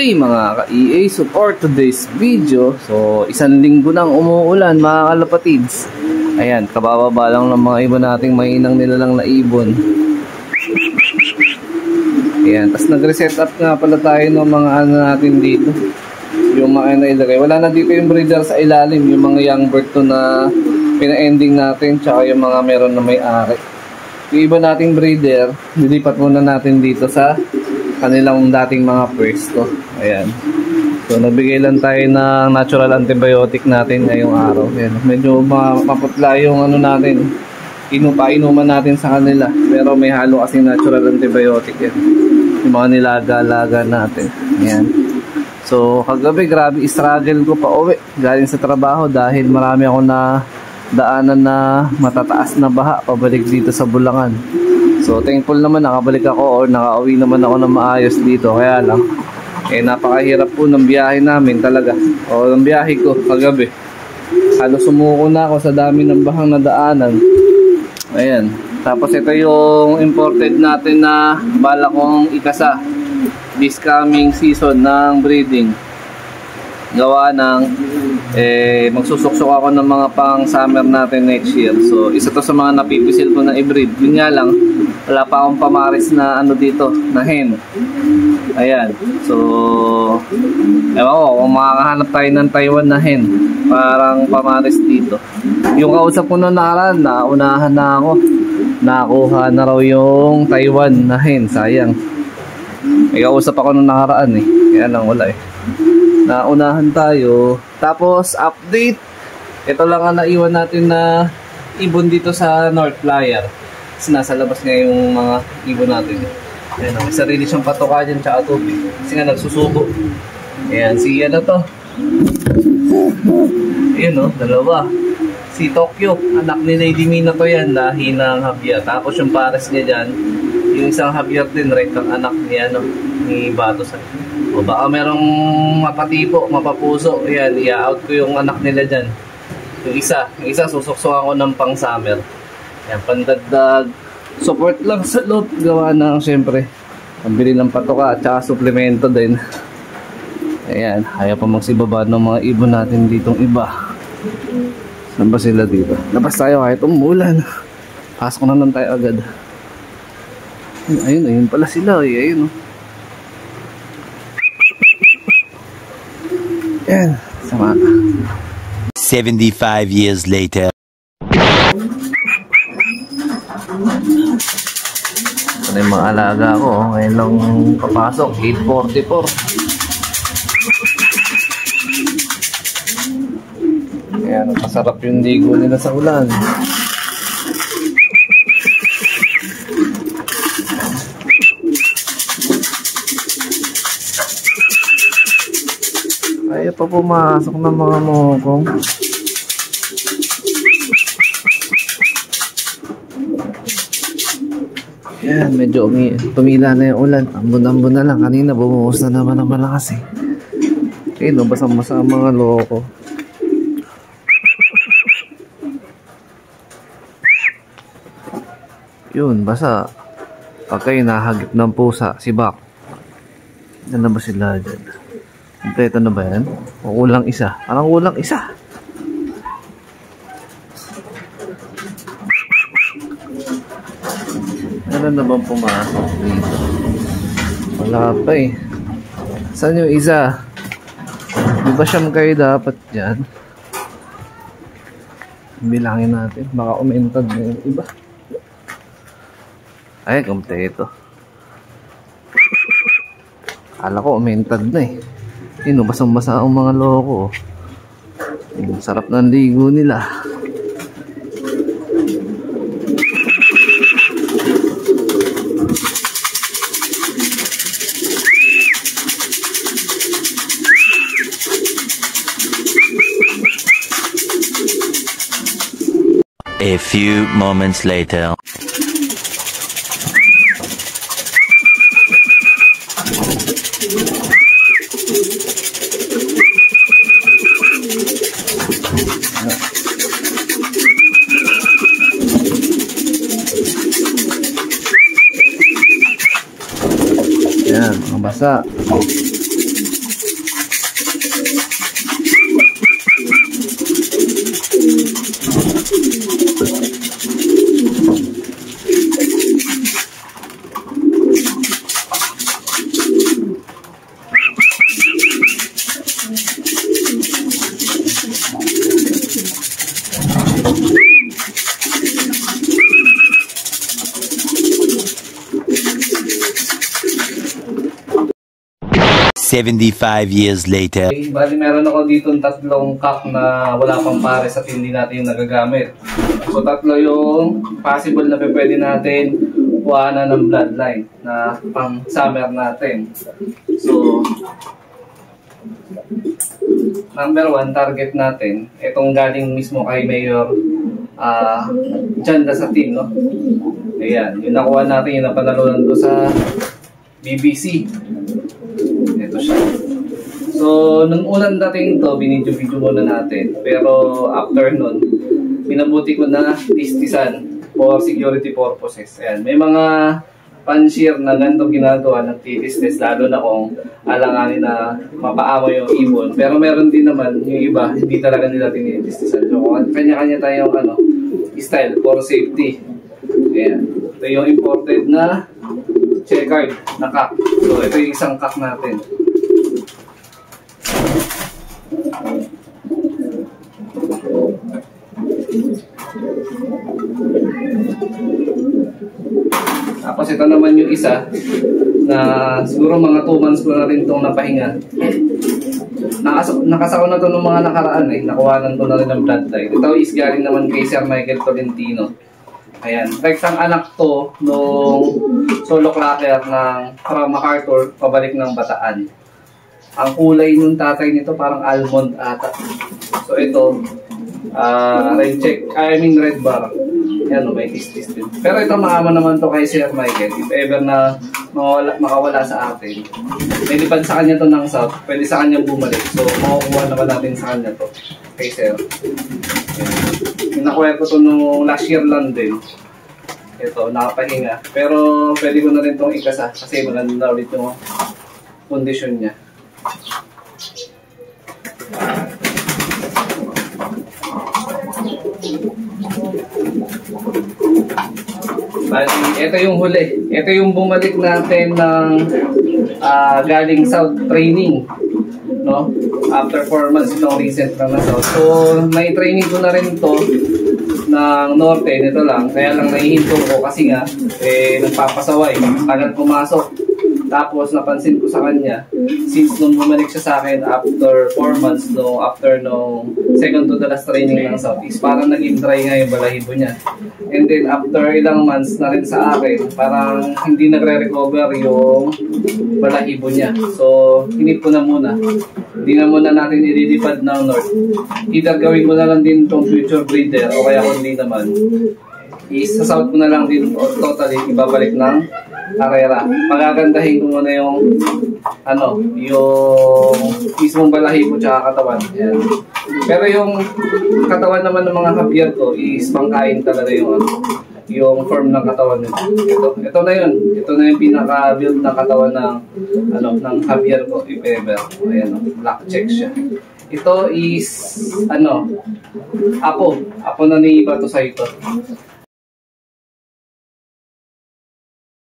Okay mga ka-EA, so for today's video, so isang linggo nang umuulan mga kalapatids. Ayan, kabababa lang ng mga ibon nating mainang nilalang na ibon. Ayan, tapos nag-reset up nga pala tayo ng mga ano natin dito. Yung mga nailagay, wala na dito yung breeder sa ilalim, yung mga young bird to na pina-ending natin, tsaka yung mga meron na may-ari. Yung iba nating breeder, nilipat muna natin dito sa kanilang dating mga pwesto. Ayan. So nagbigay lang tayo ng natural antibiotic natin ngayong araw. Ayan. Medyo maputla yung ano natin, painuman natin sa kanila. Pero may halo kasing natural antibiotic yan. Yung mga nilaga-laga natin. Ayan. So kagabi grabe struggle ko pa uwi galing sa trabaho dahil marami ako na daanan na matataas na baha pabalik dito sa Bulangan. So thankful naman nakabalik ako or nakauwi naman ako ng maayos dito. Kaya lang napakahirap po ng biyahe namin talaga, o ng biyahe ko kagabi. Halos sumuko na ako sa dami ng bahang nadaanan. Ayan. Tapos ito yung imported natin na bala kong ikasa this coming season ng breeding. Gawa ng magsusuksok ako ng mga pang summer natin next year. So isa to sa mga napipisil ko na i-breed. Yun nga lang, wala pa akong pamaris na ano dito, na hen. Ayan. So ewan ko kung makakahanap tayo ng Taiwan na hen, parang pamaris dito. Yung kausap ko na nakaraan, naunahan na ako. Nakuha na raw yung Taiwan na hen. Sayang. May kausap ako nung nakaraan kaya lang wala naunahan tayo. Tapos update, ito lang ang naiwan natin na ibon dito sa North Flyer. Kasi nasa labas nga yung mga ibon natin. Ayan, may sarili siyang patoka dyan tsaka tubig kasi nga nagsusubo. Ayan, si ano to, ayan dalawa. Si Tokyo, anak ni Lady Mina to yan, hinang Javier. Tapos yung pares niya dyan, yung isang Javier din, rekang anak ni Batos. O baka merong mapatipo, mapapuso. Ayan, i-out ko yung anak nila dyan. Yung isa susuksukan ko ng pang summer. Ayan, pandagdag support lang sa loob. Gawa na syempre pambili ng patoka at saka suplemento din. Ayan, ayaw pa magsibaba ng mga ibon natin ditong iba. Saan ba sila dito? Labas tayo kahit umulan. Pasok na lang tayo agad. Ayun pala sila. Ayun Yan, sama ka. 75 years later. Ito na yung mga alaga ko. Ngayon lang papasok. 8:44. Ayan, masarap yung ligo nila sa ulan. Ayaw pa pumasok ng mga mokong. Yan, medyo tumila na yung ulan. Ambon-ambon na lang. Kanina bumuhos na naman ang malakas basang-basa ang mga loko. Yun, basa. Pagka nahagip ng pusa, si Bak. Yan na ba sila dyan? Kompleto na ba yan? O kulang isa? Parang kulang isa. Ano na bang pumasok dito? Wala pa Saan yung isa? Di ba siyam kayo dapat dyan? Bilangin natin. Baka umentad na yung iba. Ay, kompleto. Akala ko umentad na basang-basa ang mga loko. Sarap ng ligo nila. A few moments later. Yan, mabasa. 75 years later. Okay, bali meron ako dito tatlong cock na wala pang pares at hindi natin yung nagagamit. So tatlo yung possible na pwede natin kuhanan ng bloodline na pang summer natin. So number 1 target natin, itong galing mismo kay Mayor John Dasatin, no? Ayan, yung nakuha natin, yung napanalunan doon sa BBC. Ito siya. So, nung unang dating to, binidyo-video muna natin. Pero after nun, pinabuti ko na tistisan for security purposes. Ayan, may mga pan-shear na ganito ginagawa ng titis-test, lalo na kung alanganin na mapaaway yung ibon. Pero meron din naman yung iba, hindi talaga nila tinitistisan. So, kanya-kanya tayong style for safety. Ayan. Ito yung imported na checkered na cock. So, ito yung isang cock natin. Tapos ito naman yung isa na siguro mga 2 months ko na rin itong napahinga. Nakasako na ito ng mga nakaraan eh. Nakuhanan ko na rin ng bloodline. Ito is galing naman kay Sir Michael Tolentino. Ayan. Rektang anak to nung solo clocker ng from MacArthur pabalik ng Bataan. Ang kulay nung tatay nito parang almond ata. So ito, red bar. Yan, may tis-tis din. Pero ito maama naman to kay Sir Michael. If ever na makawala sa atin, may lipad sa kanya to ng south, pwede sa kanya bumalik. So makukuha naman natin sa kanya to kay Sir. Nakuha ko to nung last year lang din. Ito, nakapahinga. Pero pwede ko na rin itong ikasa kasi maganda na ulit yung kondisyon niya. Ito yung huli. Ito yung bumalik natin ng galing South training. No? After 4 months itong recent lang na South. So, nai-training ko na rin ito ng Norte. Ito lang. Kaya lang naihinto ko kasi nga nagpapasaway. Tagal pumasok. Tapos napansin ko sa kanya, since nung bumalik siya sa akin after 4 months, after second to the last training ng South, is parang naging dry nga yung balahibo niya. And then after ilang months na rin sa akin, parang hindi nagre-recover yung balahibo niya. So, hinip ko na muna. Hindi na muna natin ililipad ng North. Either gawin ko na lang din itong future breeder o kaya kung hindi naman, is sa South ko na lang din totally ibabalik ng karera. Magagandahin ko muna yung yung mismong balahibo tsaka katawan. Ayan. Pero yung katawan naman ng mga Javier ko is pangkain talaga yung form ng katawan nito. Ito na yun. Ito na yung pinaka-build na katawan ng Javier ko, if ever. Ayan, black check siya. Ito is Apo na ni Bato sa ito.